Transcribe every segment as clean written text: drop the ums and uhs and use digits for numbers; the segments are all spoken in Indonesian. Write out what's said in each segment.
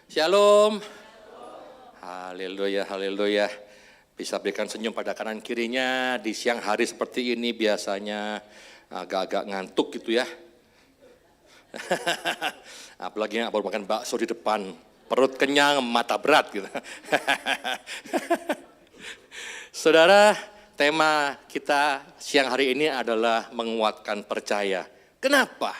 Shalom. Haleluya, haleluya. Bisa berikan senyum pada kanan kirinya di siang hari seperti ini biasanya agak-agak ngantuk gitu ya. Apalagi yang baru makan bakso di depan, perut kenyang, mata berat gitu. Saudara, tema kita siang hari ini adalah menguatkan percaya. Kenapa?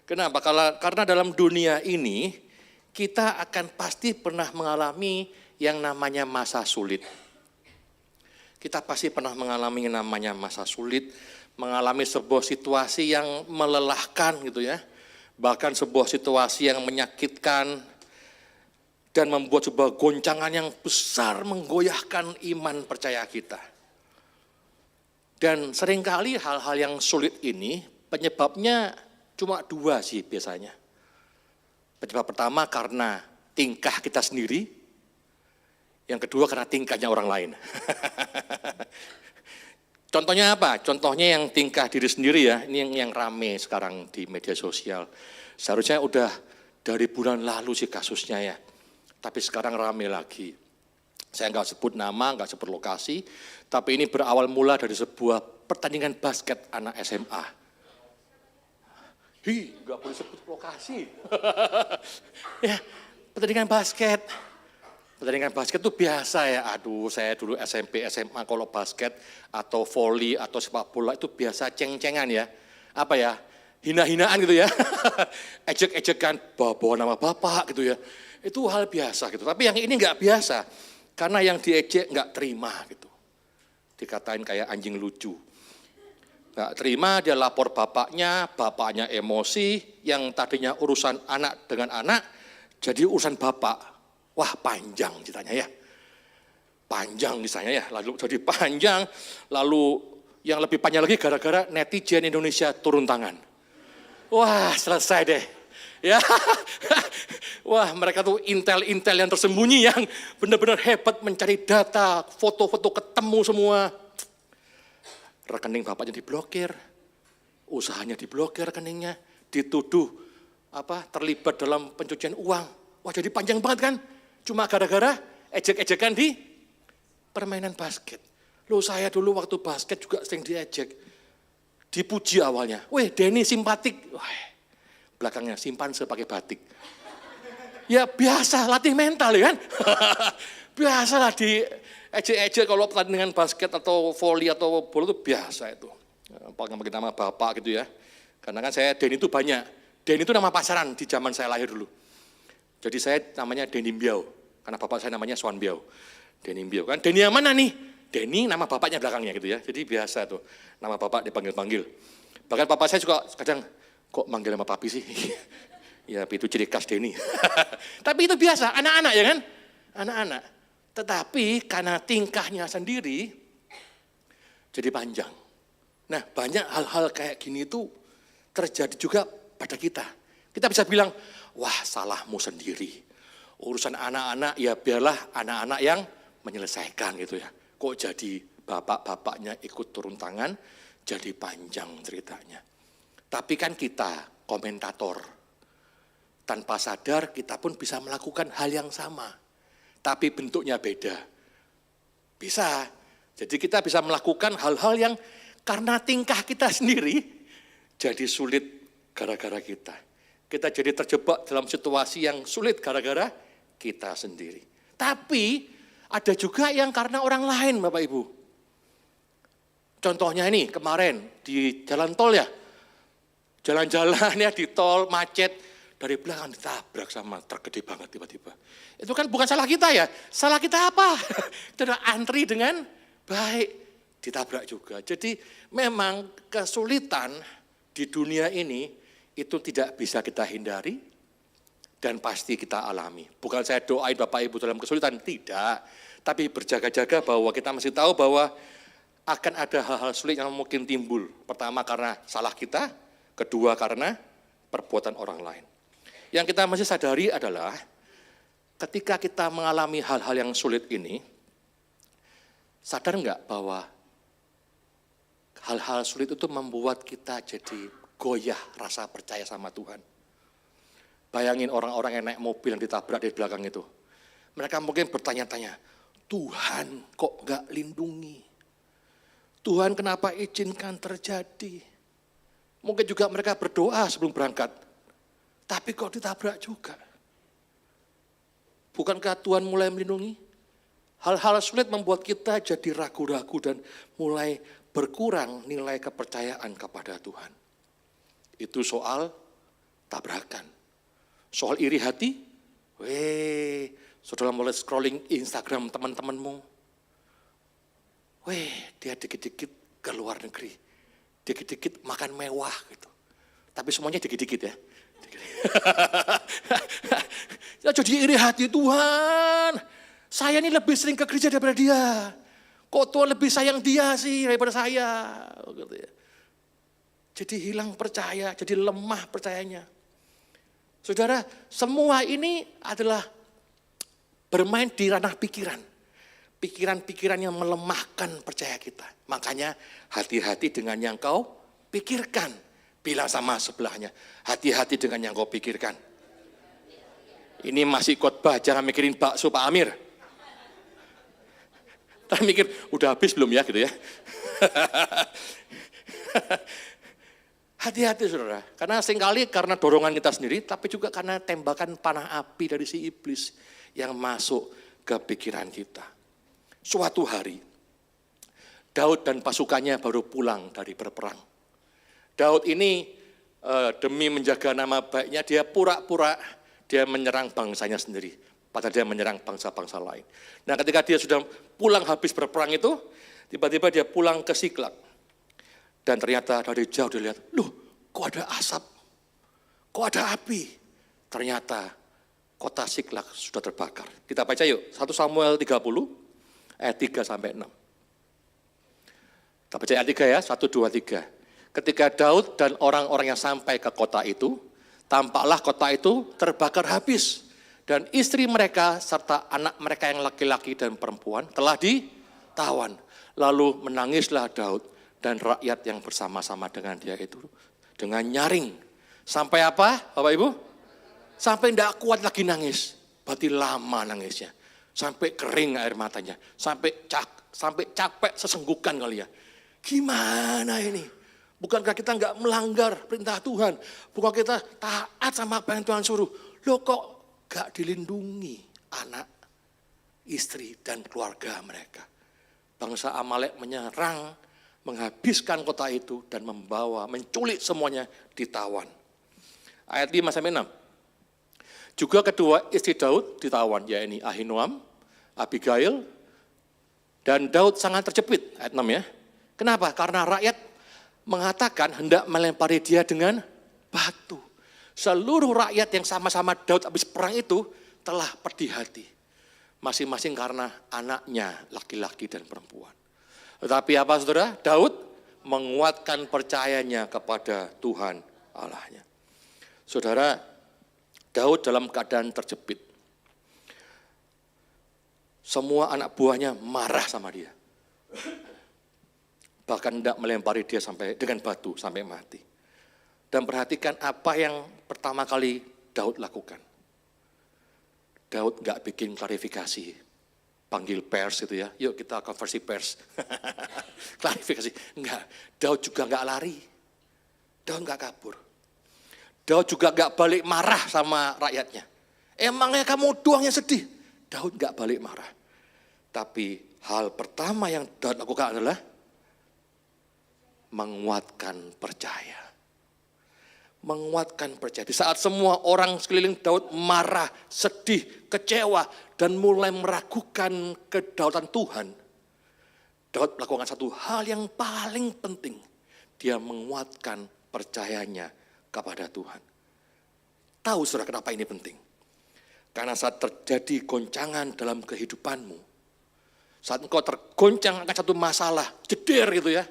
Karena dalam dunia ini kita akan pasti pernah mengalami yang namanya masa sulit. Kita pasti pernah mengalami yang namanya masa sulit, mengalami sebuah situasi yang melelahkan gitu ya. Bahkan sebuah situasi yang menyakitkan dan membuat sebuah goncangan yang besar menggoyahkan iman percaya kita. Dan seringkali hal-hal yang sulit ini penyebabnya cuma dua sih biasanya. Penyebab pertama karena tingkah kita sendiri, yang kedua karena tingkahnya orang lain. Contohnya apa? Contohnya yang tingkah diri sendiri ya, ini yang rame sekarang di media sosial. Seharusnya udah dari bulan lalu sih kasusnya ya, tapi sekarang rame lagi. Saya nggak sebut nama, nggak sebut lokasi, tapi ini berawal mula dari sebuah pertandingan basket anak SMA. Nggak boleh sebut lokasi. Ya, pertandingan basket. Pertandingan basket itu biasa ya, aduh saya dulu SMP, SMA kalau basket atau volley atau sepak bola itu biasa ceng-cengan ya. Apa ya, hina-hinaan gitu ya. Ejek-ejekan, bawa nama bapak gitu ya. Itu hal biasa gitu, tapi yang ini nggak biasa. Karena yang diejek nggak terima gitu. Dikatain kayak anjing lucu. Nggak terima, dia lapor bapaknya emosi, yang tadinya urusan anak dengan anak, jadi urusan bapak. Wah panjang ceritanya ya, panjang misalnya ya, lalu jadi panjang, lalu yang lebih panjang lagi gara-gara netizen Indonesia turun tangan. Wah selesai deh, ya. Wah mereka tuh intel-intel yang tersembunyi yang benar-benar hebat mencari data, foto-foto ketemu semua. Rekening bapaknya diblokir, usahanya diblokir rekeningnya, dituduh terlibat dalam pencucian uang. Wah jadi panjang banget kan? Cuma gara-gara ejek-ejekan di permainan basket. Loh saya dulu waktu basket juga sering diejek. Dipuji awalnya. Weh Denny simpatik. Wah, belakangnya simpanse pakai batik. Ya biasa latih mental ya kan. Biasalah di ejek-ejek kalau pertandingan basket atau volley atau bola itu biasa itu. Pakai nama bapak gitu ya. Karena kan saya Denny itu banyak. Denny itu nama pasaran di zaman saya lahir dulu. Jadi saya namanya Denny Mbiau, karena bapak saya namanya Swan Mbiau. Denny Mbiau kan, Denny yang mana nih? Denny nama bapaknya belakangnya gitu ya, jadi biasa tuh, nama bapak dipanggil-panggil. Bahkan bapak saya juga kadang, kok manggil nama papi sih? Ya itu ciri khas Denny. Tapi itu biasa, anak-anak ya kan? Anak-anak. Tetapi karena tingkahnya sendiri, jadi panjang. Nah banyak hal-hal kayak gini tuh terjadi juga pada kita. Kita bisa bilang, wah salahmu sendiri. Urusan anak-anak ya biarlah anak-anak yang menyelesaikan gitu ya. Kok jadi bapak-bapaknya ikut turun tangan, jadi panjang ceritanya. Tapi kan kita komentator, tanpa sadar kita pun bisa melakukan hal yang sama. Tapi bentuknya beda. Bisa, jadi kita bisa melakukan hal-hal yang karena tingkah kita sendiri, jadi sulit gara-gara kita. Kita jadi terjebak dalam situasi yang sulit gara-gara kita sendiri. Tapi ada juga yang karena orang lain Bapak Ibu. Contohnya ini kemarin di jalan tol ya. Jalan-jalan ya di tol macet. Dari belakang ditabrak sama truk gede banget tiba-tiba. Itu kan bukan salah kita ya. Salah kita apa? Kita udah antri dengan baik. Ditabrak juga. Jadi memang kesulitan di dunia ini itu tidak bisa kita hindari dan pasti kita alami. Bukan saya doain Bapak Ibu dalam kesulitan, tidak. Tapi berjaga-jaga bahwa kita mesti tahu bahwa akan ada hal-hal sulit yang mungkin timbul. Pertama karena salah kita, kedua karena perbuatan orang lain. Yang kita mesti sadari adalah ketika kita mengalami hal-hal yang sulit ini, sadar enggak bahwa hal-hal sulit itu membuat kita jadi goyah rasa percaya sama Tuhan. Bayangin orang-orang yang naik mobil yang ditabrak di belakang itu. Mereka mungkin bertanya-tanya, Tuhan kok gak lindungi? Tuhan kenapa izinkan terjadi? Mungkin juga mereka berdoa sebelum berangkat. Tapi kok ditabrak juga? Bukankah Tuhan mulai melindungi? Hal-hal sulit membuat kita jadi ragu-ragu dan mulai berkurang nilai kepercayaan kepada Tuhan. Itu soal tabrakan. Soal iri hati, saudara mulai scrolling Instagram teman-temanmu. Dia dikit-dikit ke luar negeri. Dikit-dikit makan mewah gitu. Tapi semuanya dikit-dikit ya. Ya jadi iri hati, Tuhan. Saya ini lebih sering ke gereja daripada dia. Kok Tuhan lebih sayang dia sih daripada saya. Gitu ya. Jadi hilang percaya, jadi lemah percayanya. Saudara, semua ini adalah bermain di ranah pikiran. Pikiran-pikiran yang melemahkan percaya kita. Makanya hati-hati dengan yang kau pikirkan. Bilang sama sebelahnya, hati-hati dengan yang kau pikirkan. Ini masih khotbah, jangan mikirin bakso Pak Amir. Tapi mikir, udah habis belum ya gitu ya. Hati-hati saudara, karena seringkali karena dorongan kita sendiri, tapi juga karena tembakan panah api dari si iblis yang masuk ke pikiran kita. Suatu hari, Daud dan pasukannya baru pulang dari berperang. Daud ini demi menjaga nama baiknya, dia pura-pura dia menyerang bangsanya sendiri. Padahal dia menyerang bangsa-bangsa lain. Nah ketika dia sudah pulang habis berperang itu, tiba-tiba dia pulang ke Siklag. Dan ternyata dari jauh dia lihat, loh kok ada asap, kok ada api. Ternyata kota Siklag sudah terbakar. Kita baca yuk, 1 Samuel 30 ayat 3 sampai 6. Kita baca ayat 3 ya, 1, 2, 3. Ketika Daud dan orang-orang yang sampai ke kota itu, tampaklah kota itu terbakar habis. Dan istri mereka serta anak mereka yang laki-laki dan perempuan telah ditawan. Lalu menangislah Daud dan rakyat yang bersama-sama dengan dia itu. Dengan nyaring. Sampai apa Bapak Ibu? Sampai tidak kuat lagi nangis. Berarti lama nangisnya. Sampai kering air matanya. Sampai capek sesenggukan kali ya. Gimana ini? Bukankah kita enggak melanggar perintah Tuhan? Bukan kita taat sama apa yang Tuhan suruh? Loh kok enggak dilindungi anak, istri, dan keluarga mereka? Bangsa Amalek menyerang, menghabiskan kota itu, dan menculik semuanya, ditawan. Ayat 5 sampai 6. Juga kedua istri Daud ditawan, yaitu Ahinoam, Abigail, dan Daud sangat terjepit. Ayat 6 ya. Kenapa? Karena rakyat mengatakan hendak melempari dia dengan batu. Seluruh rakyat yang sama-sama Daud habis perang itu telah pedih hati. Masing-masing karena anaknya laki-laki dan perempuan. Tetapi apa saudara? Daud menguatkan percayanya kepada Tuhan Allahnya. Saudara, Daud dalam keadaan terjepit. Semua anak buahnya marah sama dia. Bahkan tidak melempari dia sampai dengan batu sampai mati. Dan perhatikan apa yang pertama kali Daud lakukan. Daud nggak bikin klarifikasi, panggil pers itu ya, yuk kita konversi pers. Klarifikasi, enggak. Daud juga nggak lari, Daud nggak kabur. Daud juga nggak balik marah sama rakyatnya. Emangnya kamu doang yang sedih? Daud nggak balik marah. Tapi hal pertama yang Daud lakukan adalah menguatkan percaya. Menguatkan percaya. Di saat semua orang sekeliling Daud marah, sedih, kecewa, dan mulai meragukan kedaulatan Tuhan, Daud melakukan satu hal yang paling penting. Dia menguatkan percayanya kepada Tuhan. Tahu saudara kenapa ini penting? Karena saat terjadi goncangan dalam kehidupanmu, saat engkau tergoncang akan satu masalah, jeder gitu ya,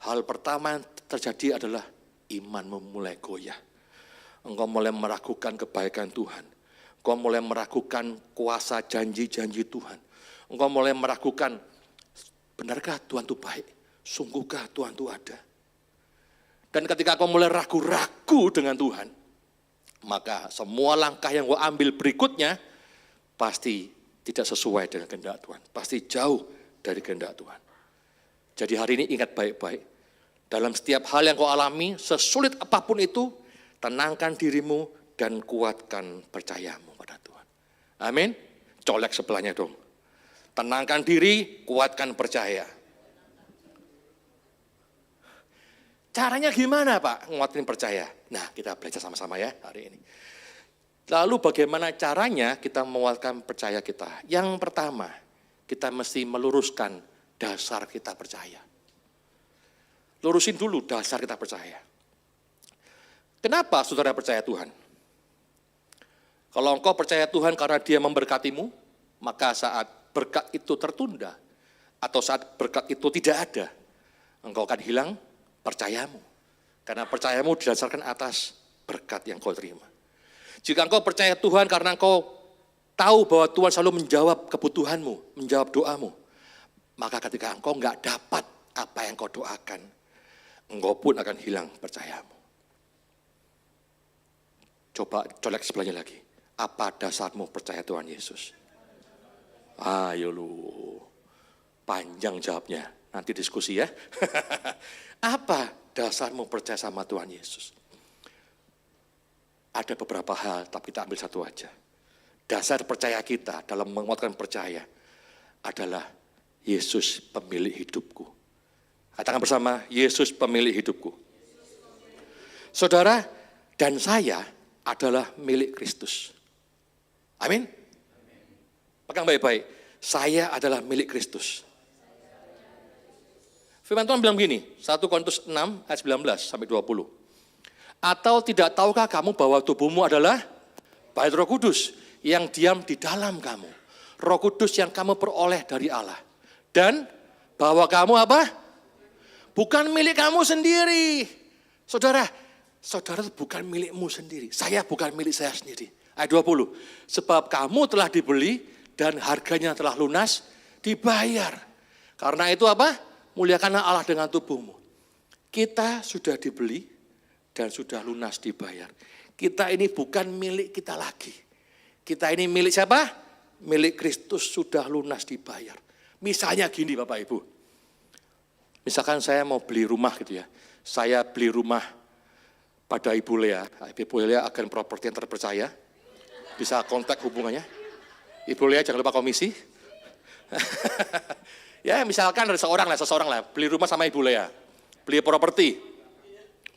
hal pertama yang terjadi adalah imanmu mulai goyah. Engkau mulai meragukan kebaikan Tuhan. Engkau mulai meragukan kuasa janji-janji Tuhan. Engkau mulai meragukan, benarkah Tuhan itu baik? Sungguhkah Tuhan itu ada? Dan ketika engkau mulai ragu-ragu dengan Tuhan, maka semua langkah yang gue ambil berikutnya pasti tidak sesuai dengan kehendak Tuhan. Pasti jauh dari kehendak Tuhan. Jadi hari ini ingat baik-baik. Dalam setiap hal yang kau alami, sesulit apapun itu, tenangkan dirimu dan kuatkan percayamu pada Tuhan. Amin. Colek sebelahnya dong. Tenangkan diri, kuatkan percaya. Caranya gimana Pak nguatin percaya? Nah kita belajar sama-sama ya hari ini. Lalu bagaimana caranya kita menguatkan percaya kita? Yang pertama, kita mesti meluruskan dasar kita percaya. Lurusin dulu dasar kita percaya. Kenapa saudara percaya Tuhan? Kalau engkau percaya Tuhan karena Dia memberkatimu, maka saat berkat itu tertunda, atau saat berkat itu tidak ada, engkau akan hilang percayamu. Karena percayamu didasarkan atas berkat yang kau terima. Jika engkau percaya Tuhan karena engkau tahu bahwa Tuhan selalu menjawab kebutuhanmu, menjawab doamu, maka ketika engkau enggak dapat apa yang kau doakan, engkau pun akan hilang percayamu. Coba colek sebelahnya lagi. Apa dasarmu percaya Tuhan Yesus? Ayo lu, panjang jawabnya. Nanti diskusi ya. Apa dasarmu percaya sama Tuhan Yesus? Ada beberapa hal, tapi kita ambil satu aja. Dasar percaya kita dalam menguatkan percaya adalah Yesus pemilik hidupku. Katakan bersama, Yesus pemilik hidupku. Saudara dan saya adalah milik Kristus. Amin. Pegang baik-baik. Saya adalah milik Kristus. Firman Tuhan bilang begini, 1 Korintus 6 ayat 19 sampai 20. Atau tidak tahukah kamu bahwa tubuhmu adalah bait Roh Kudus yang diam di dalam kamu. Roh Kudus yang kamu peroleh dari Allah. Dan bahwa kamu apa? Bukan milik kamu sendiri. Saudara itu bukan milikmu sendiri. Saya bukan milik saya sendiri. Ayat 20. Sebab kamu telah dibeli dan harganya telah lunas dibayar. Karena itu apa? Muliakanlah Allah dengan tubuhmu. Kita sudah dibeli dan sudah lunas dibayar. Kita ini bukan milik kita lagi. Kita ini milik siapa? Milik Kristus, sudah lunas dibayar. Misalnya gini Bapak Ibu. Misalkan saya mau beli rumah gitu ya. Saya beli rumah pada Ibu Lea. Ibu Lea agen properti yang terpercaya. Bisa kontak hubungannya. Ibu Lea jangan lupa komisi. Ya misalkan ada seseorang lah, beli rumah sama Ibu Lea. Beli properti.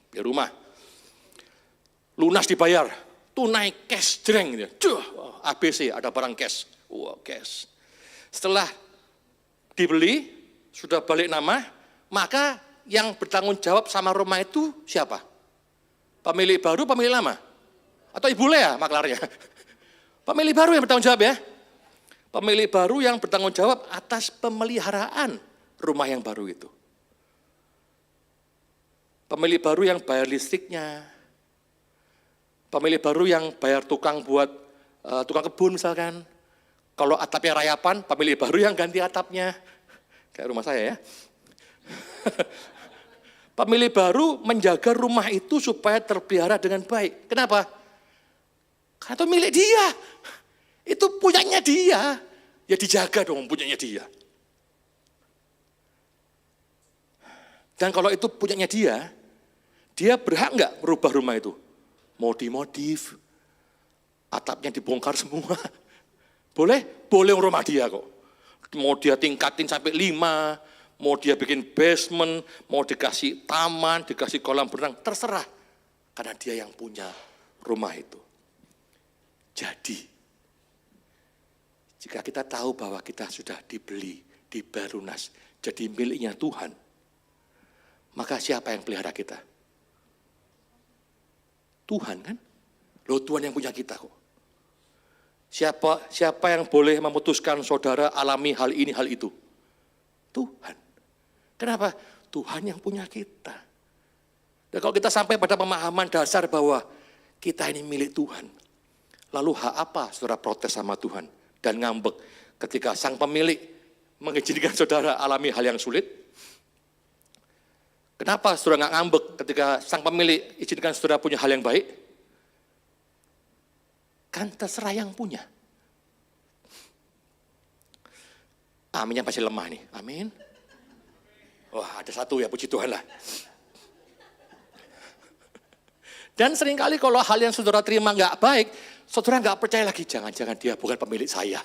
Beli rumah. Lunas dibayar. Tunai cash jreng gitu. ABC ada barang cash. Wah cash. Setelah dibeli, sudah balik nama, maka yang bertanggung jawab sama rumah itu siapa? Pemilik baru, pemilik lama? Atau Ibu Lea maklarnya? Pemilik baru yang bertanggung jawab ya. Pemilik baru yang bertanggung jawab atas pemeliharaan rumah yang baru itu. Pemilik baru yang bayar listriknya. Pemilik baru yang bayar tukang buat tukang kebun misalkan. Kalau atapnya rayapan, pemilik baru yang ganti atapnya. Kayak rumah saya ya. Pemilik baru menjaga rumah itu supaya terpelihara dengan baik. Kenapa? Karena itu milik dia. Itu punyanya dia. Ya dijaga dong punyanya dia. Dan kalau itu punyanya dia berhak nggak merubah rumah itu? Mau dimodif, atapnya dibongkar semua. Boleh? Boleh rumah dia kok. Mau dia tingkatin sampai 5, mau dia bikin basement, mau dikasih taman, dikasih kolam berenang, terserah. Karena dia yang punya rumah itu. Jadi, jika kita tahu bahwa kita sudah dibeli, dibayar lunas, jadi miliknya Tuhan, maka siapa yang pelihara kita? Tuhan kan? Loh Tuhan yang punya kita kok. Siapa yang boleh memutuskan saudara alami hal ini, hal itu? Tuhan. Kenapa? Tuhan yang punya kita. Dan kalau kita sampai pada pemahaman dasar bahwa kita ini milik Tuhan, lalu hak apa saudara protes sama Tuhan dan ngambek ketika sang pemilik mengizinkan saudara alami hal yang sulit? Kenapa saudara nggak ngambek ketika sang pemilik izinkan saudara punya hal yang baik? kan terserah yang punya. Aminnya pasti lemah nih, amin. Wah ada satu ya, puji Tuhan lah. Dan seringkali kalau hal yang saudara terima nggak baik, saudara nggak percaya lagi, jangan-jangan dia bukan pemilik saya.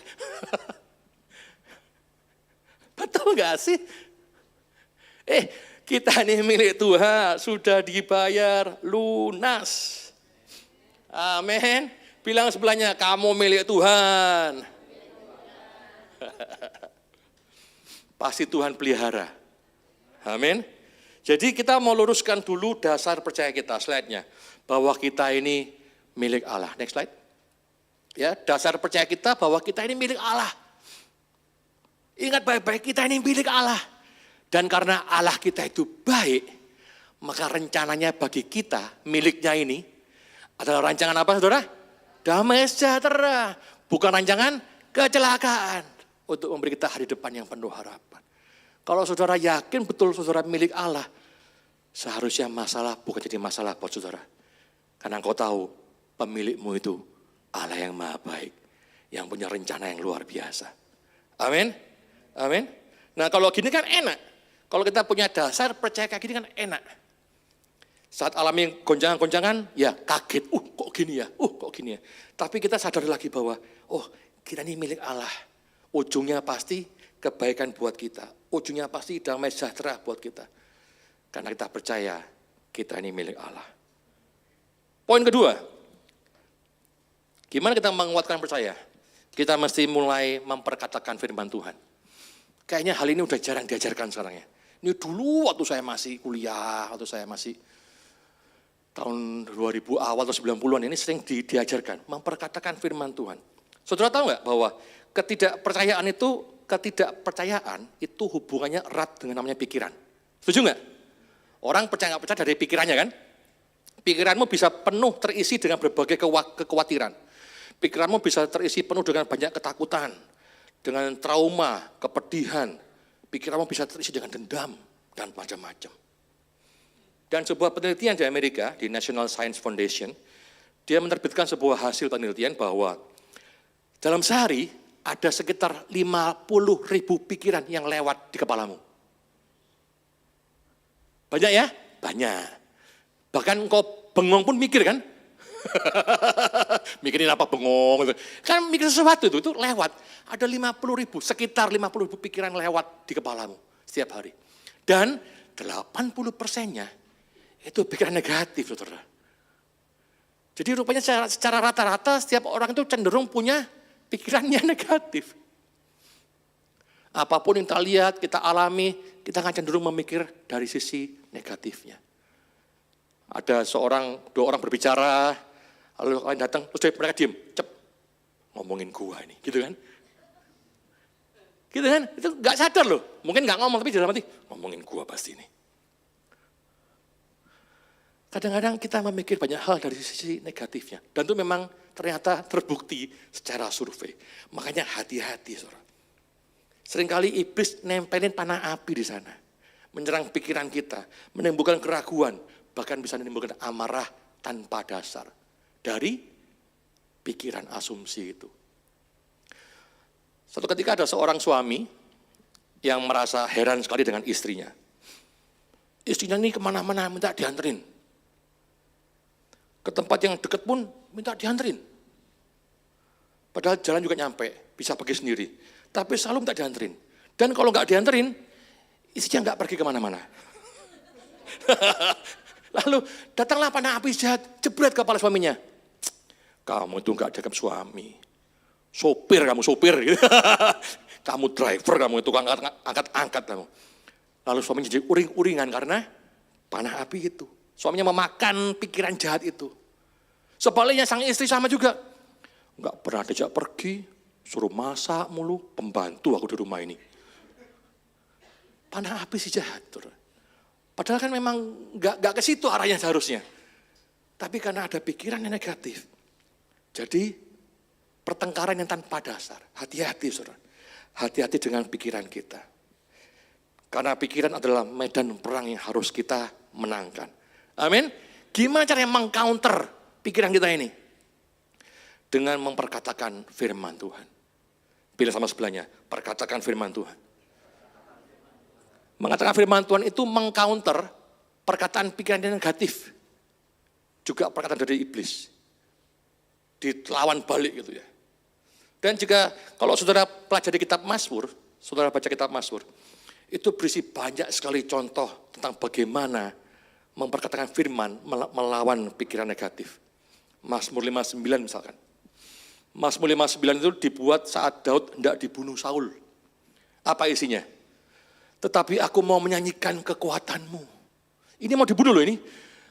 Betul nggak sih? Kita ini milik Tuhan, sudah dibayar lunas. Amin. Bilang sebelahnya, kamu milik Tuhan. Pasti Tuhan pelihara. Amin. Jadi kita mau luruskan dulu dasar percaya kita, slide-nya. Bahwa kita ini milik Allah. Next slide. Ya, dasar percaya kita bahwa kita ini milik Allah. Ingat baik-baik, kita ini milik Allah. Dan karena Allah kita itu baik, maka rencananya bagi kita, miliknya ini, adalah rancangan apa saudara? Damai sejahtera. Bukan rancangan kecelakaan. Untuk memberi kita hari depan yang penuh harapan. Kalau saudara yakin betul saudara milik Allah, seharusnya masalah bukan jadi masalah buat saudara. Karena engkau tahu pemilikmu itu Allah yang maha baik. Yang punya rencana yang luar biasa. Amin. Amin. Nah kalau gini kan enak. Kalau kita punya dasar percaya kayak gini kan enak. Saat alami gonjangan-gonjangan, ya kaget. Kok gini ya? Kok gini ya? Tapi kita sadar lagi bahwa, kita ini milik Allah. Ujungnya pasti kebaikan buat kita. Ujungnya pasti damai sejahtera buat kita. Karena kita percaya kita ini milik Allah. Poin kedua, gimana kita menguatkan percaya? Kita mesti mulai memperkatakan firman Tuhan. Kayaknya hal ini udah jarang diajarkan sekarang ya. Ini dulu waktu saya masih kuliah, waktu saya masih tahun 2000 awal atau 90-an ini sering diajarkan. Memperkatakan firman Tuhan. Saudara tahu nggak bahwa ketidakpercayaan itu hubungannya erat dengan namanya pikiran. Setuju nggak? Orang percaya nggak percaya dari pikirannya kan? Pikiranmu bisa penuh terisi dengan berbagai kekhawatiran. Pikiranmu bisa terisi penuh dengan banyak ketakutan, dengan trauma, kepedihan. Pikiranmu bisa terisi dengan dendam dan macam-macam. Dan sebuah penelitian di Amerika, di National Science Foundation, dia menerbitkan sebuah hasil penelitian bahwa dalam sehari ada sekitar 50.000 pikiran yang lewat di kepalamu. Banyak ya? Banyak. Bahkan engkau bengong pun mikir kan? Mikirin apa bengong? Kan mikir sesuatu itu lewat. Ada 50.000, sekitar 50.000 pikiran lewat di kepalamu setiap hari. Dan 80%-nya itu pikiran negatif, saudara. Jadi rupanya secara rata-rata setiap orang itu cenderung punya pikirannya negatif. Apapun yang kita lihat, kita alami, kita akan cenderung memikir dari sisi negatifnya. Ada dua orang berbicara, lalu kalian datang, terus mereka diem, ngomongin gua ini, gitu kan? Gitu kan? Itu gak sadar loh, mungkin gak ngomong, tapi dalam hati, ngomongin gua pasti ini. Kadang-kadang kita memikir banyak hal dari sisi negatifnya, dan itu memang ternyata terbukti secara survei. Makanya hati-hati, saudara. Seringkali iblis nempelin panah api di sana, menyerang pikiran kita, menimbulkan keraguan, bahkan bisa menimbulkan amarah tanpa dasar dari pikiran asumsi itu. Suatu ketika ada seorang suami yang merasa heran sekali dengan istrinya. Istrinya ini kemana-mana minta dianterin. Ke tempat yang dekat pun minta dianterin. Padahal jalan juga nyampe, bisa pergi sendiri. Tapi selalu minta dianterin. Dan kalau nggak dianterin, istrinya nggak pergi kemana-mana. Lalu datanglah panah api jahat, jebret kepala suaminya. Kamu itu nggak dianggap suami. Sopir kamu, sopir. Kamu driver, kamu itu angkat-angkat kamu. Lalu suaminya jadi uring-uringan karena panah api itu. Suaminya memakan pikiran jahat itu. Sebaliknya sang istri sama juga. Nggak pernah diajak pergi, suruh masak mulu, pembantu aku di rumah ini. Panah api si jahat. Padahal kan memang nggak ke situ arahnya seharusnya. Tapi karena ada pikiran yang negatif. Jadi pertengkaran yang tanpa dasar. Hati-hati saudara. Hati-hati dengan pikiran kita. Karena pikiran adalah medan perang yang harus kita menangkan. Amin. Gimana caranya meng-counter pikiran kita ini? dengan memperkatakan firman Tuhan. Bilang sama sebelahnya, perkatakan firman Tuhan. Mengatakan firman Tuhan itu mengcounter perkataan pikiran yang negatif. Juga perkataan dari iblis. Dilawan balik gitu ya. Dan juga kalau saudara pelajari kitab Mazmur, saudara baca kitab Mazmur, itu berisi banyak sekali contoh tentang bagaimana memperkatakan firman melawan pikiran negatif. Mazmur 59 misalkan. Mazmur 59 itu dibuat saat Daud hendak dibunuh Saul. Apa isinya? Tetapi aku mau menyanyikan kekuatanmu. Ini mau dibunuh loh ini.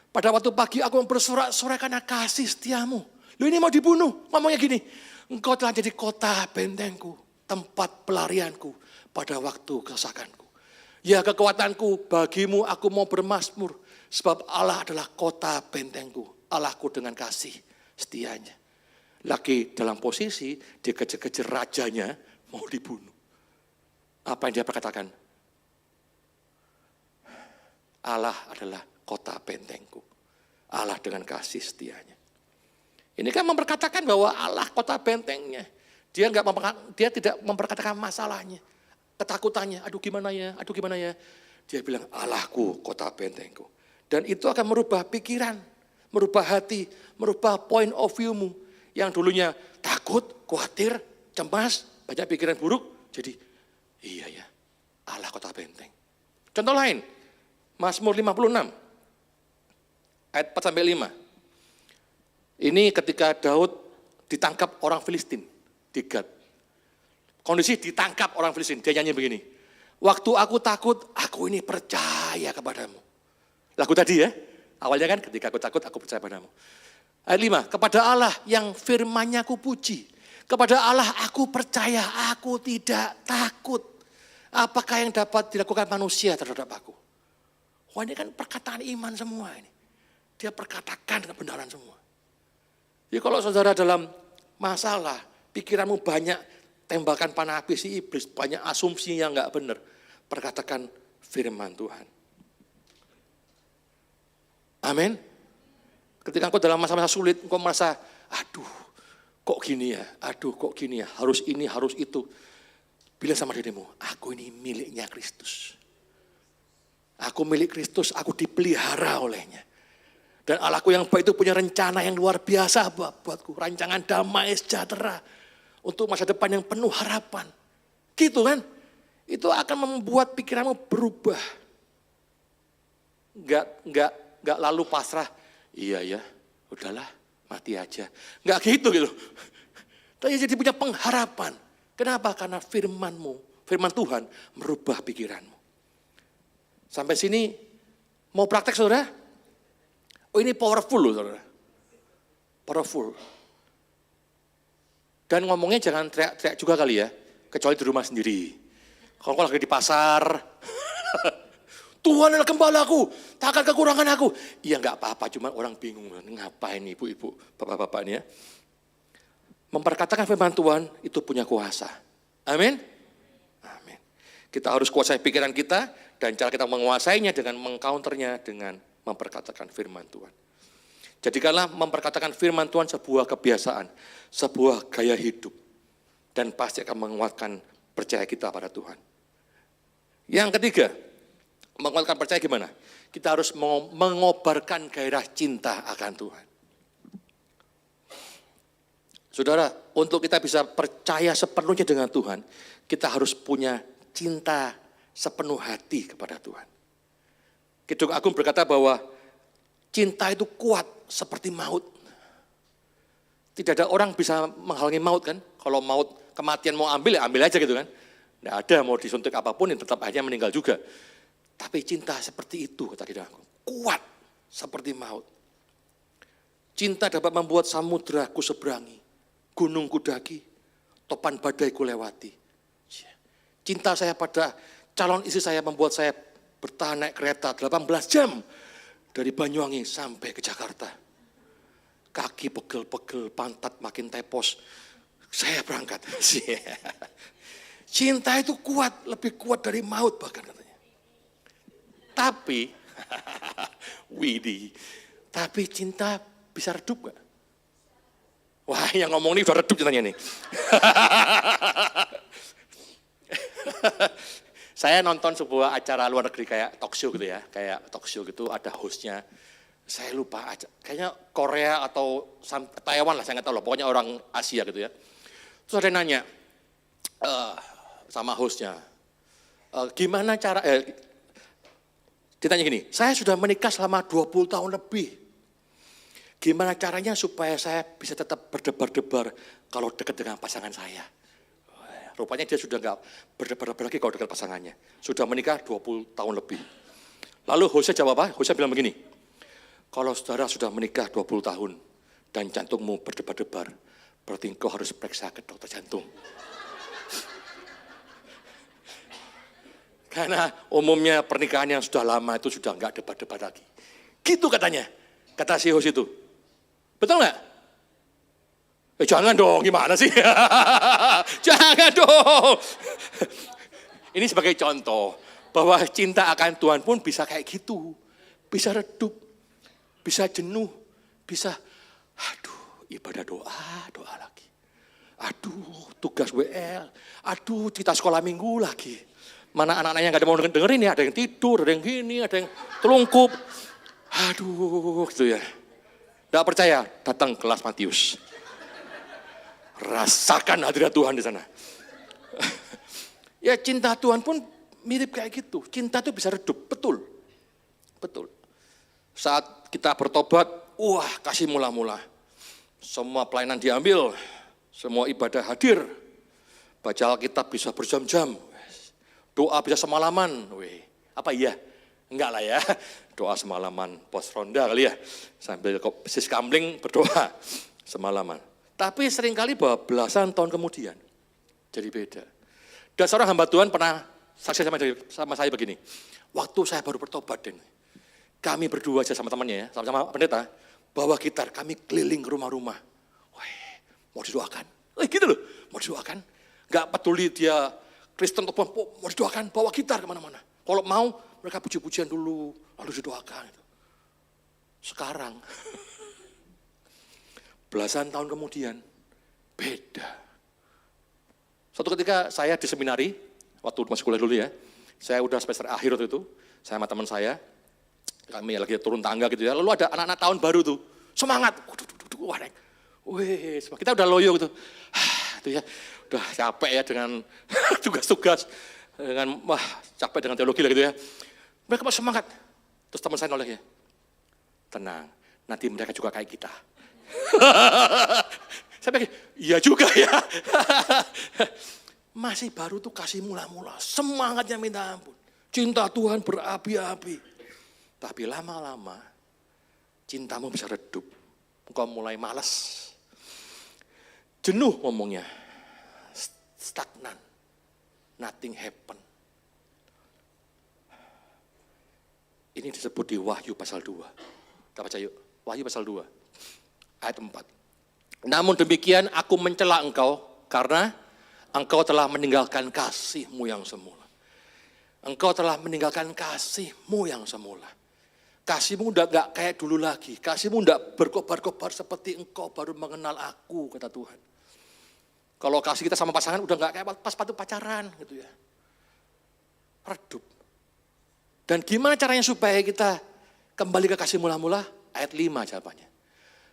Pada waktu pagi aku bersorak-sorai karena kasih setiamu. Loh ini mau dibunuh. Ngomongnya gini. Engkau telah jadi kota bentengku. Tempat pelarianku pada waktu kesesakanku. Ya kekuatanku, bagimu aku mau bermazmur. Sebab Allah adalah kota bentengku. Allahku dengan kasih setianya. Lagi dalam posisi dikejar-kejar rajanya mau dibunuh. Apa yang dia perkatakan? Allah adalah kota bentengku. Allah dengan kasih setianya. Ini kan memperkatakan bahwa Allah kota bentengnya. Dia tidak memperkatakan masalahnya, ketakutannya. Aduh gimana ya, aduh gimana ya. Dia bilang Allahku kota bentengku. Dan itu akan merubah pikiran, merubah hati, merubah point of view-mu. Yang dulunya takut, khawatir, cemas, banyak pikiran buruk. Jadi iya ya, Allah kota benteng. Contoh lain, Mazmur 56, ayat 4-5. Ini ketika Daud ditangkap orang Filistin di Gad. Kondisi ditangkap orang Filistin, dia nyanyi begini. Waktu aku takut, aku ini percaya kepadamu. Lagu tadi ya, awalnya kan ketika aku takut, aku percaya padamu. Ayat 5, kepada Allah yang firman-Nya aku puji. Kepada Allah aku percaya, aku tidak takut. Apakah yang dapat dilakukan manusia terhadap aku? Wah ini kan perkataan iman semua ini. Dia perkatakan kebenaran semua. Jadi kalau saudara dalam masalah, pikiranmu banyak tembakan panah api si iblis, banyak asumsi yang enggak benar. Perkatakan firman Tuhan. Amin. Ketika engkau dalam masa-masa sulit, engkau merasa, aduh kok gini ya, aduh kok gini ya, harus ini, harus itu. Bilang sama dirimu, aku ini miliknya Kristus. Aku milik Kristus, aku dipelihara olehnya. Dan Allahku yang baik itu punya rencana yang luar biasa buatku. Rancangan damai sejahtera. Untuk masa depan yang penuh harapan. Gitu kan. Itu akan membuat pikiranmu berubah. Enggak lalu pasrah. Iya ya, udahlah mati aja. Enggak gitu. Tapi jadi punya pengharapan. Kenapa? Karena firman-Mu, firman Tuhan merubah pikiranmu. Sampai sini mau praktek saudara? Oh ini powerful loh saudara. Powerful. Dan ngomongnya jangan teriak-teriak juga kali ya. Kecuali di rumah sendiri. Kalau kau lagi di pasar. Tuhan adalah gembalaku. Tak akan kekurangan aku. Iya enggak apa-apa. Cuma orang bingung. Ngapain ibu-ibu, bapak-bapak ini ya. Memperkatakan firman Tuhan itu punya kuasa. Amin. Amin. Kita harus kuasai pikiran kita. Dan cara kita menguasainya dengan mengcounternya dengan memperkatakan firman Tuhan. Jadikanlah memperkatakan firman Tuhan sebuah kebiasaan, sebuah gaya hidup. Dan pasti akan menguatkan percaya kita pada Tuhan. Yang ketiga, menguatkan percaya gimana? Kita harus mengobarkan gairah cinta akan Tuhan. Saudara, untuk kita bisa percaya sepenuhnya dengan Tuhan, kita harus punya cinta sepenuh hati kepada Tuhan. Kidung Agung berkata bahwa cinta itu kuat seperti maut. Tidak ada orang bisa menghalangi maut kan. Kalau maut, kematian mau ambil ya ambil aja gitu kan. Tidak ada mau disuntik apapun yang tetap akhirnya meninggal juga. Tapi cinta seperti itu kata Kidung Agung. Kuat seperti maut. Cinta dapat membuat samudra ku seberangi. Gunung ku daki. Topan badai ku lewati. Cinta saya pada calon istri saya membuat saya bertahan naik kereta 18 jam dari Banyuwangi sampai ke Jakarta. Kaki pegel-pegel, pantat makin tepos. Saya berangkat. Cinta itu kuat, lebih kuat dari maut bahkan katanya. Tapi, Widi, tapi cinta bisa redup gak? Wah, yang ngomong ini udah redup ceritanya nih. Saya nonton sebuah acara luar negeri kayak talk show gitu ya, kayak talk show gitu ada hostnya. Saya lupa, kayaknya Korea atau Taiwan lah, saya nggak tahu lah, pokoknya orang Asia gitu ya. Terus ada yang nanya sama hostnya, gimana cara, ditanya gini, saya sudah menikah selama 20 tahun lebih. Gimana caranya supaya saya bisa tetap berdebar-debar kalau dekat dengan pasangan saya? Rupanya dia sudah nggak berdebar-debar lagi kalau dekat pasangannya. Sudah menikah 20 tahun lebih. Lalu hostnya jawab apa? Hostnya bilang begini, kalau saudara sudah menikah 20 tahun dan jantungmu berdebar-debar, berarti engkau harus periksa ke dokter jantung. Karena umumnya pernikahan yang sudah lama itu sudah nggak debar-debar lagi. Gitu katanya, kata si host itu. Betul nggak? Jangan dong, gimana sih? Jangan dong. Ini sebagai contoh bahwa cinta akan Tuhan pun bisa kayak gitu. Bisa redup, bisa jenuh, bisa ibadah doa lagi. Aduh, tugas WL, aduh cerita sekolah minggu lagi. Mana anak-anaknya gak ada mau dengerin ya, ada yang tidur, ada yang gini, ada yang telungkup. Aduh, gitu ya. Tidak percaya, datang kelas Matius. Rasakan hadirat Tuhan di sana. Ya cinta Tuhan pun mirip kayak gitu. Cinta itu bisa redup, betul. Betul. Saat kita bertobat, wah kasih mula-mula. Semua pelayanan diambil, semua ibadah hadir. Baca Alkitab bisa berjam-jam. Doa bisa semalaman. Wih, apa iya? Enggak lah ya. Doa semalaman, pos ronda kali ya. Sambil sis kamling berdoa semalaman. Tapi seringkali bahwa belasan tahun kemudian jadi beda. Dan seorang hamba Tuhan pernah saksi sama saya begini. Waktu saya baru bertobat, kami berdua aja sama temannya ya, sama-sama pendeta, bawa gitar, kami keliling ke rumah-rumah. Wah, mau didoakan. Gitu loh, mau didoakan. Gak peduli dia Kristen atau mau didoakan, bawa gitar kemana-mana. Kalau mau, mereka puji-pujian dulu, lalu didoakan. Sekarang, belasan tahun kemudian, beda. Suatu ketika saya di seminari, waktu masih kuliah dulu ya, saya udah semester akhir waktu itu, saya sama teman saya, kami lagi turun tangga gitu ya, lalu ada anak-anak tahun baru tuh, semangat, kita udah loyo gitu, itu ya, udah capek ya dengan tugas-tugas, dengan capek dengan teologi lah gitu ya, mereka masih semangat, terus teman saya noleh ya, tenang, nanti mereka juga kayak kita. Saya pikir, iya juga ya. Masih baru tuh kasih mula-mula, semangatnya minta ampun. Cinta Tuhan berapi-api. Tapi lama-lama, cintamu bisa redup. Engkau mulai malas. Jenuh ngomongnya. Stagnan. Nothing happen. Ini disebut di Wahyu pasal 2. Kita baca yuk, Wahyu pasal 2. Ayat 4. Namun demikian aku mencela engkau karena engkau telah meninggalkan kasihmu yang semula. Engkau telah meninggalkan kasihmu yang semula. Kasihmu udah gak kayak dulu lagi. Kasihmu udah berkobar-kobar seperti engkau baru mengenal aku, kata Tuhan. Kalau kasih kita sama pasangan udah gak kayak pas waktu pacaran gitu ya. Redup. Dan gimana caranya supaya kita kembali ke kasih mula-mula? Ayat 5 jawabannya.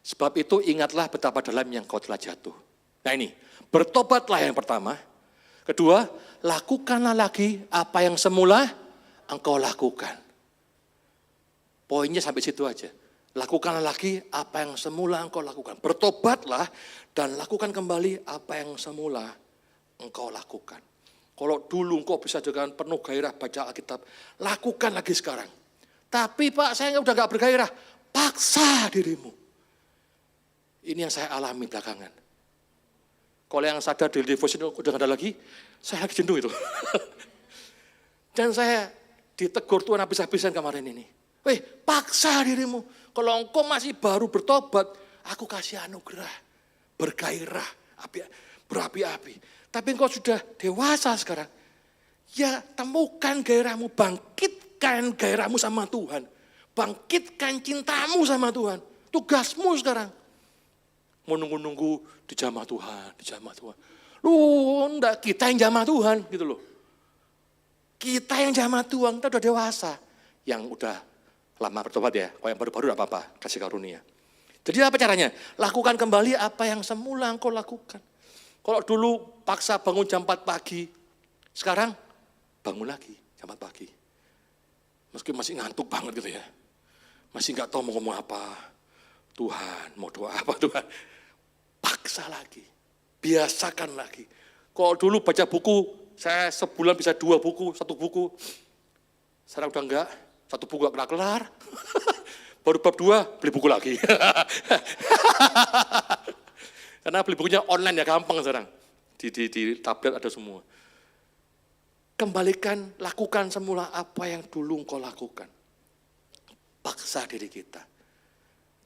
Sebab itu ingatlah betapa dalam yang kau telah jatuh. Nah ini, bertobatlah yang pertama. Kedua, lakukanlah lagi apa yang semula engkau lakukan. Poinnya sampai situ aja. Lakukanlah lagi apa yang semula engkau lakukan. Bertobatlah dan lakukan kembali apa yang semula engkau lakukan. Kalau dulu engkau bisa dengan penuh gairah baca Alkitab, lakukan lagi sekarang. Tapi Pak, saya udah gak bergairah. Paksa dirimu. Ini yang saya alami belakangan. Kalau yang sadar di devotion udah gak ada lagi, saya lagi jenuh itu. Dan saya ditegur Tuhan habis-habisan kemarin ini. Weh, paksa dirimu. Kalau engkau masih baru bertobat, aku kasih anugerah. Bergairah, berapi-api. Tapi engkau sudah dewasa sekarang. Ya temukan gairahmu, bangkitkan gairahmu sama Tuhan. Bangkitkan cintamu sama Tuhan. Tugasmu sekarang. Mau nunggu-nunggu dijamah Tuhan, dijamah Tuhan. Enggak, kita yang jamah Tuhan gitu loh. Kita yang jamah Tuhan, kita udah dewasa. Yang udah lama bertobat ya, kalau yang baru-baru enggak apa-apa, kasih karunia. Jadi apa caranya? Lakukan kembali apa yang semula engkau lakukan. Kalau dulu paksa bangun jam 4 pagi, sekarang bangun lagi jam 4 pagi. Meski masih ngantuk banget gitu ya. Masih enggak tahu mau ngomong apa. Tuhan, mau doa apa Tuhan? Paksa lagi, biasakan lagi. Kalau dulu baca buku, saya sebulan bisa 2 buku, 1 buku. Sekarang udah enggak, 1 buku enggak kelar-kelar. Baru bab 2, beli buku lagi. Karena beli bukunya online ya gampang sekarang. Di tablet ada semua. Kembalikan, lakukan semula apa yang dulu engkau lakukan. Paksa diri kita.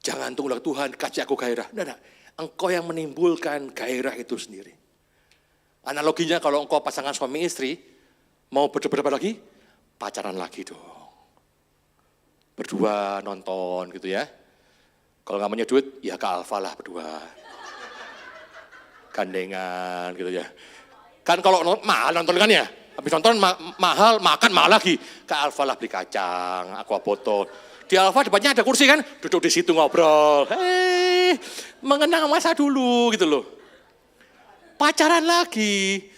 Jangan tunggu Tuhan, kasih aku gairah. Enggak. Engkau yang menimbulkan gairah itu sendiri. Analoginya kalau engkau pasangan suami istri, mau berdebat lagi, pacaran lagi dong. Berdua nonton gitu ya. Kalau nggak punya duit, ya ke Alfa lah berdua. Gandengan gitu ya. Kan kalau mahal nonton kan ya. Habis nonton mahal, makan mahal lagi. Ke Alfa lah beli kacang, aqua botol. Di Alfa depannya ada kursi kan, duduk di situ ngobrol. Mengenang masa dulu gitu loh. Pacaran lagi.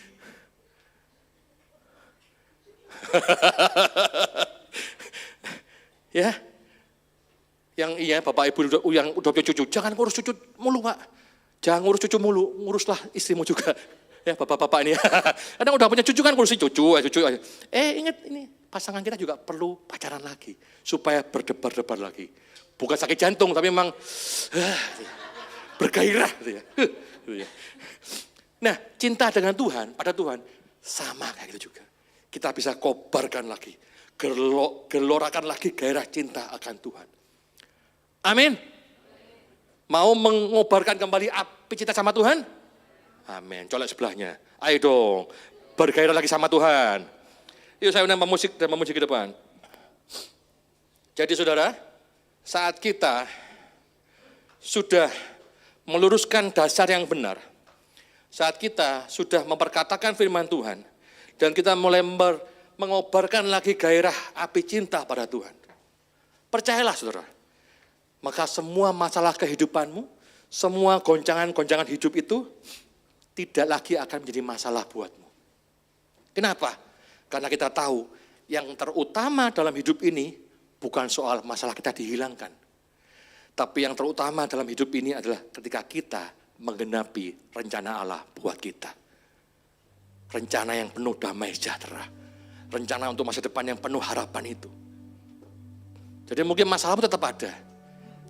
Ya, yang iya Bapak Ibu yang udah punya cucu, jangan ngurus cucu mulu Pak. Jangan ngurus cucu mulu, nguruslah istrimu juga. Ya bapak-bapak ini. Kadang udah punya cucu kan ngurusin cucu. Ingat ini pasangan kita juga perlu pacaran lagi. Supaya berdebar-debar lagi. Bukan sakit jantung tapi memang bergairah. Gitu ya. Nah cinta dengan Tuhan, pada Tuhan sama kayak gitu juga. Kita bisa kobarkan lagi. Gelorakan lagi gairah cinta akan Tuhan. Amin. Mau mengobarkan kembali api cinta sama Tuhan? Amin. Colek sebelahnya. Ayo dong. Bergairah lagi sama Tuhan. Yuk saya undang pemusik dan pemusik ke depan. Jadi saudara, saat kita sudah meluruskan dasar yang benar, saat kita sudah memperkatakan firman Tuhan, dan kita mulai mengobarkan lagi gairah api cinta pada Tuhan. Percayalah saudara, maka semua masalah kehidupanmu, semua goncangan-goncangan hidup itu tidak lagi akan menjadi masalah buatmu. Kenapa? Karena kita tahu yang terutama dalam hidup ini bukan soal masalah kita dihilangkan. Tapi yang terutama dalam hidup ini adalah ketika kita menggenapi rencana Allah buat kita. Rencana yang penuh damai sejahtera. Rencana untuk masa depan yang penuh harapan itu. Jadi mungkin masalahmu tetap ada.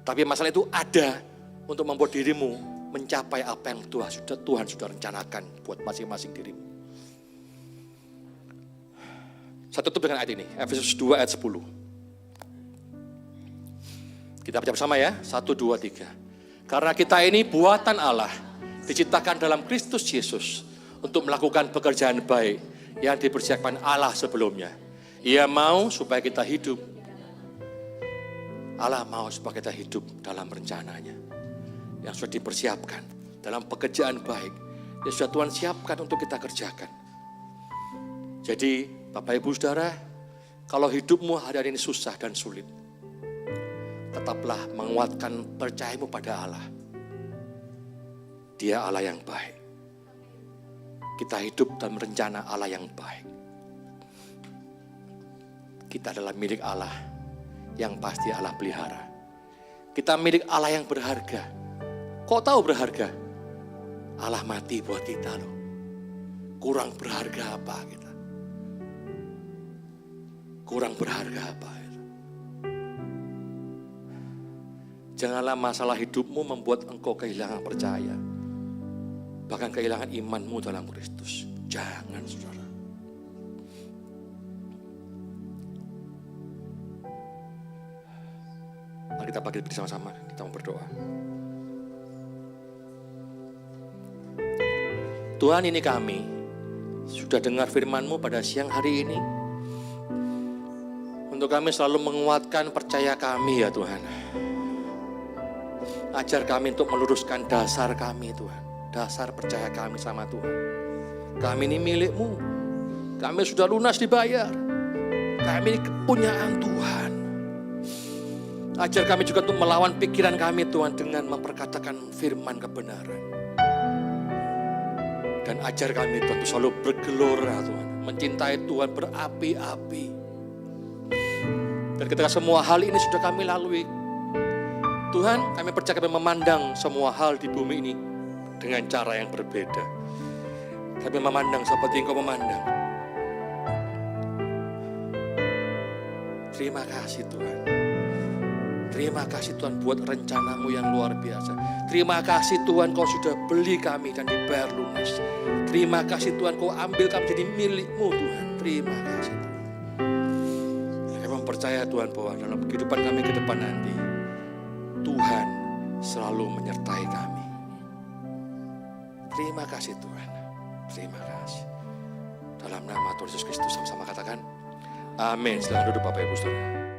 Tapi masalah itu ada untuk membuat dirimu mencapai apa yang Tuhan sudah rencanakan buat masing-masing dirimu. Saya tutup dengan ayat ini, Efesus 2 ayat 10. Kita baca bersama ya, 1, 2, 3. Karena kita ini buatan Allah, diciptakan dalam Kristus Yesus untuk melakukan pekerjaan baik yang dipersiapkan Allah sebelumnya. Ia mau supaya kita hidup. Allah mau supaya kita hidup dalam rencananya. Yang sudah dipersiapkan dalam pekerjaan baik. Yang sudah Tuhan siapkan untuk kita kerjakan. Jadi Bapak Ibu Saudara, kalau hidupmu hari ini susah dan sulit, tetaplah menguatkan percayamu pada Allah. Dia Allah yang baik. Kita hidup dalam rencana Allah yang baik. Kita adalah milik Allah yang pasti Allah pelihara. Kita milik Allah yang berharga. Kok tahu berharga? Allah mati buat kita loh. Kurang berharga apa kita? Kurang berharga apa? Janganlah masalah hidupmu membuat engkau kehilangan percaya. Bahkan kehilangan imanmu dalam Kristus. Jangan saudara. Mari kita bangkit bersama-sama, kita mau berdoa. Tuhan, ini kami sudah dengar firman-Mu pada siang hari ini. Untuk kami selalu menguatkan percaya kami ya Tuhan. Ajar kami untuk meluruskan dasar kami Tuhan. Dasar percaya kami sama Tuhan. Kami ini milik-Mu. Kami sudah lunas dibayar. Kami ini kepunyaan Tuhan. Ajar kami juga untuk melawan pikiran kami Tuhan dengan memperkatakan firman kebenaran. Dan ajar kami Tuhan untuk selalu bergelora Tuhan. Mencintai Tuhan berapi-api. Dan ketika semua hal ini sudah kami lalui, Tuhan, kami percaya kami memandang semua hal di bumi ini dengan cara yang berbeda. Kami memandang seperti Engkau memandang. Terima kasih Tuhan. Terima kasih Tuhan buat rencana-Mu yang luar biasa. Terima kasih Tuhan Kau sudah beli kami dan dibayar lunas. Terima kasih Tuhan Kau ambil kami jadi milik-Mu Tuhan. Terima kasih Tuhan. Kami mempercaya Tuhan bahwa dalam kehidupan kami ke depan nanti, Tuhan selalu menyertai kami. Terima kasih Tuhan. Terima kasih. Dalam nama Tuhan Yesus Kristus sama-sama katakan, amin. Silakan duduk Bapak Ibu Saudara.